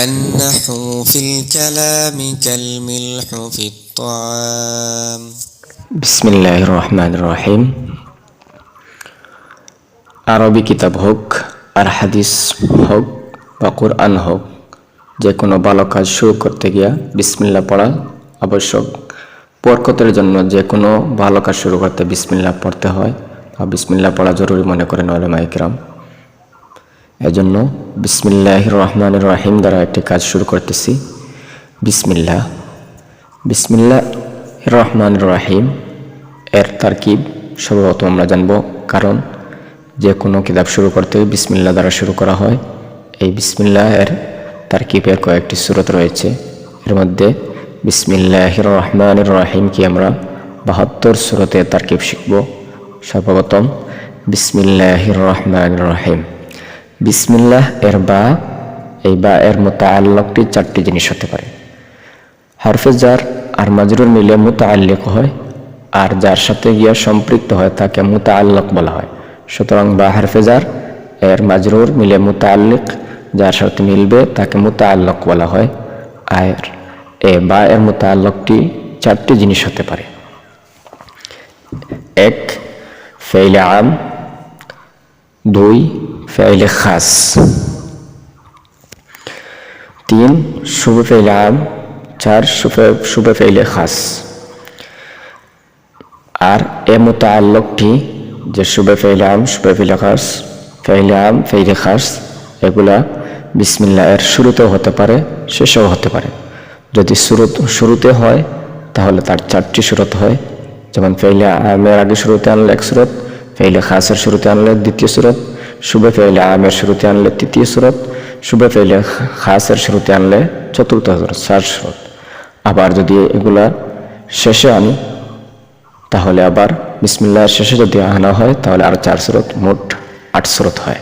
النحو في الكلام كالملح في الطعام বিসমিল্লাহির রহমানির রহিম। আরবি কিতাব হোক আর হাদিস হোক বা কোরআন হোক, যে কোনো ভালো কাজ শুরু করতে গিয়া বিসমিল্লাহ পড়া আবশ্যক। বরকতের জন্য যে কোনো ভালো কাজ শুরু করতে বিসমিল্লাহ পড়তে হয় বা বিসমিল্লাহ পড়া জরুরি মনে করেন উলামায়ে কেরাম। এজন্য বিসমিল্লাহির রহমানির রহিম দ্বারা একটি কাজ শুরু করতেছি। বিসমিল্লাহ বিসমিল্লাহির রহমানির রহিম এর তারকিব সর্বপ্রথম আমরা জানব, কারণ যে কোনো কিতাব শুরু করতে বিসমিল্লাহ দ্বারা শুরু করা হয়। এই বিসমিল্লাহ এর তারকিবের কয়েকটি সূরত রয়েছে। এর মধ্যে বিসমিল্লাহির রহমানির রহিম কি আমরা 72 সূরতে তারকিব শিখব। সর্বপ্রথম বিসমিল্লাহির রহমানির রহিম। বিসমিল্লাহ এর বা, এই বা এর মুতাআল্লিকটি 4টি জিনিস হতে পারে। হরফে জার আর মাজরুর মিলে মুতাআল্লিক হয়, আর যার সাথে গিয়া সম্পৃক্ত হয় তাকে মুতাআল্লিক বলা হয়। সুতরাং বা হরফে জার এর মাজরুর মিলে মুতাআল্লিক, যার সাথে মিলবে তাকে মুতাআল্লিক বলা হয়। আর এ বা এর মুতাআল্লিকটি 4টি জিনিস হতে পারে। 1 ফাইলে আম, 2 ফাইলে খাস, 3 শুবে ফাইলে আম, 4 শুবে ফাইলে খাস। আর এ মুতাআল্লিকটি যে শুবে ফাইলে আম, শুবে ফাইলে খাস, ফাইলে আম, ফাইলে খাস, এগুলা বিসমিল্লাহ এর শুরুতেও হতে পারে, শেষেও হতে পারে। যদি শুরুতে হয় তাহলে তার 4টি সূরত হয়। যেমন ফাইলে আমের আগে শুরুতে আনলে 1 সূরত, ফাইলে খাসের শুরুতে আনলে 2য় সূরত, শুবে ফাইলে আমের শুরুতে আনলে 3য় সূরত, শুবে ফাইলে খাসের শুরুতে আনলে 4র্থ সূরত, 4 সূরত। আবার যদি এগুলা শেষে আনি তাহলে আবার বিসমিল্লাহর শেষে যদি আনা হয় তাহলে আর 4 সূরত, মোট 8 সূরত হয়।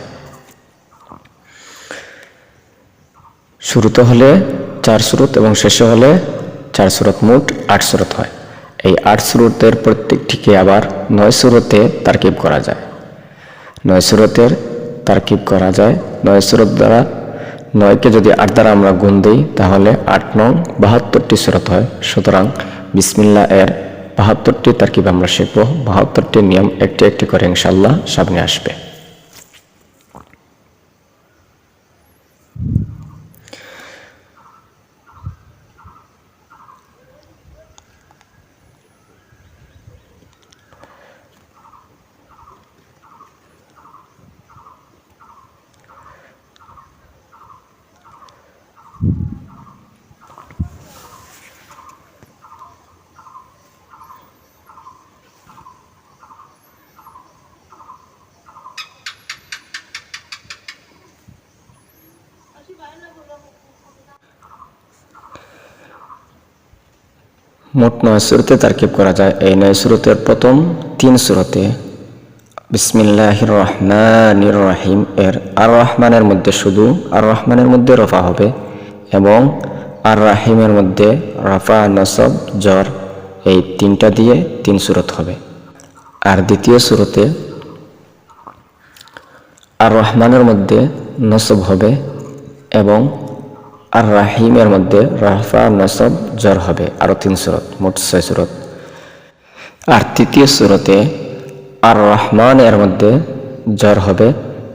শুরুতে হলে 4 সূরত এবং শেষে হলে 4 সূরত, মোট 8 সূরত হয়। এই 8 সূরতের প্রত্যেকটিকে আবার 9 সূরতে তারকিব করা যায়। 9 সূরতের তারকিব করা যায়। 9 সূরত দ্বারা 9কে যদি 8 দ্বারা আমরা গুণ দিই তাহলে 8 নং 72টি সূরত হয়। সুতরাং বিসমিল্লাহ এর 72টি তারকিব আমরা শিখব। 72টি নিয়ম একটি একটি করে ইনশাআল্লাহ সামনে আসবে। মোট 9 সূরতে তারকিব করা যায়। এই 9 সূরতের প্রথম 3 সূরতে বিসমিল্লাহির রহমানির রহিম এর আর রহমানের মধ্যে শুধু আর রহমানের মধ্যে রফা হবে এবং আর রাহিমের মধ্যে রফা, নসব, জর, এই 3টা দিয়ে 3 সূরত হবে। আর দ্বিতীয় সূরতে আর রহমানের মধ্যে নসব হবে এবং আর রাহিমের মধ্যে রফা, নসব, জর হবে, আরো 3 সূরত, মোট 6 সূরত। আর তৃতীয় সূরতে আর রহমান এর মধ্যে জর হবে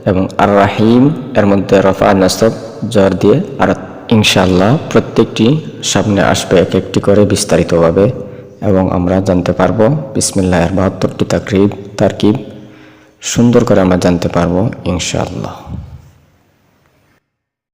এবং আর রাহিম এর মধ্যে রফা, নসব, জর দিয়ে আর ইনশাআল্লাহ প্রত্যেকটি সামনে আসবে এক একটি করে বিস্তারিতভাবে, এবং আমরা জানতে পারবো বিসমিল্লাহের 72টি তারকিব সুন্দর করে আমরা জানতে পারবো ইনশাআল্লাহ।